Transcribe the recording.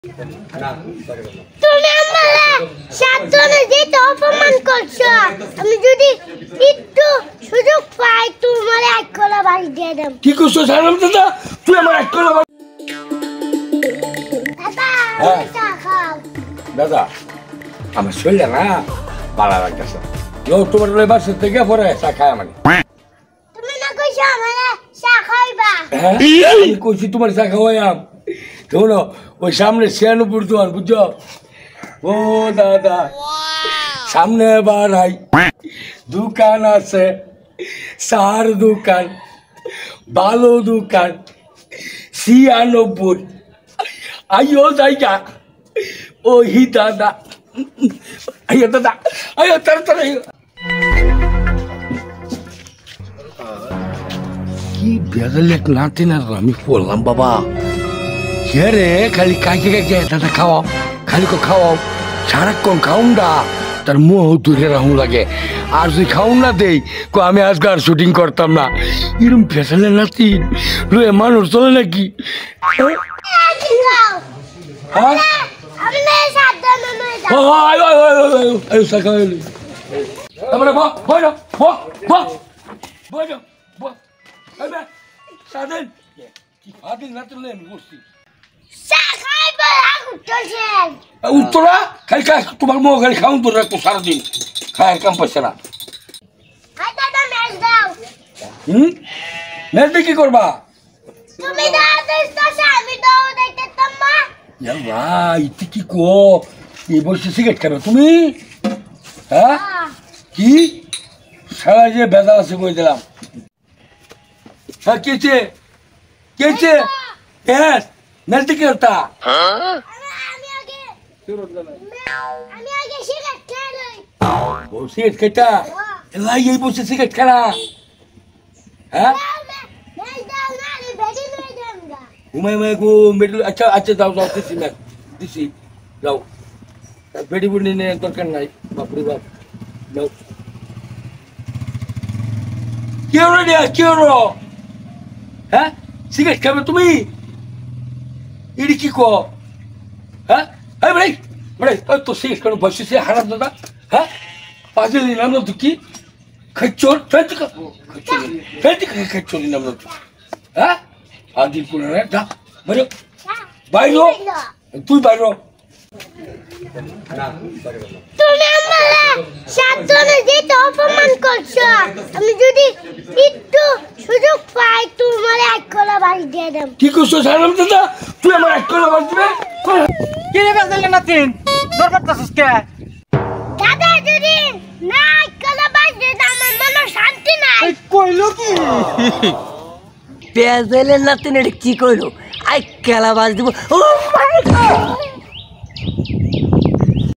তুমি আমারে সাতজনে যেতে অপমান করছো। আমি যদি একটু সুযোগ পাই তোমারে এক কলা বাড়ি দিয়ে দেব। কি করছো সালাম দাদা? তুই আমার এক কলা বাড়ি দাদা চা খাও। দাদা আমার শরীরটা না ভালো লাগতেছে। তোমার বাসা থেকে পরে চা খায় মানে তুমি না কইছো আমারে চা খাইবা? হ্যাঁ আমি কইছি তোমার চা খাওয়াইয়াম। শোনো ওই সামনে 96 দোকান বুঝছো? ও দাদা সামনে বাড়াই দোকান আছে, চার দোকান, ভালো দোকান 96। আইও জায়গা ওই দাদা, আইও দাদা, আইও তাড়াতাড়ি। কি বেজালেট নাতে না আমি বললাম বাবা রে খালি কাকে কাকে দাদা খাওয়াও, খালি খাওয়াও সারাক্ষণ খাউন না তার মুখ দূরে রাখুন লাগে। আর যদি খাউন না দেই আমি আজকে আর শুটিং করতাম না। এরকম ফেসালে নাতি লয়ে মানুষ চলে নাকি? উত্তরা খালি তোমার মুখ খালি খাউন তো রাখতো সারাদিন খায়ের কাম পাচ্ছে না। ম্যাচ দিয়ে কি করবা? কি কো এই বসে সিগারেট খাবে তুমি? হ্যাঁ কি সারা যে বেজাল আছে বই দিলাম। হ্যাঁ কেছে কেছে ম্যাচ দিয়ে কি করতা? সিগারেট খেটা লাই এই বসে সিগারেট খেলা? হ্যাঁ ঘুমাই ঘুমাই গো মেডেল। আচ্ছা আচ্ছা যাও যাও দিছি ম্যাচ দিছি যাও। বেডি বুড়ি নিয়ে দরকার নাই বাপরে বাপ যাও। কি হলো রে কি হলো? হ্যাঁ সিগারেট খাবে তুমি? এটি কি কো? হ্যাঁ হ্যাঁ ভাই ভাই তো সিগারেট কেন বসেছে হারাম দাদা? হ্যাঁ পাঁচের নাম না তো কি খাইচোর ফেলতে ফেলতে খাইচোর নাম না তো? হ্যাঁ আদিল পুরা যা বাইরো বাইরো তুই বাইরো। তুমি আমারে সাতজনে যেতে অপমান করছো। আমি যদি একটু সুযোগ পাই তোমারে এক কলা বাড়ি দিয়ে দেব। কি করছো সালাম দাদা? তুই আমার এক কলা বাড়ি দিবে? কি রে বেজালে নাতিন দরকার তাছস কে? দাদা যদি না এক কলা বাড়ি দিয়ে দাও আমার মনে শান্তি নাই। কইলো কি বেজালে নাতিন এটা কি কইলো? আই খেলা বাজ দিব। ও মাই গড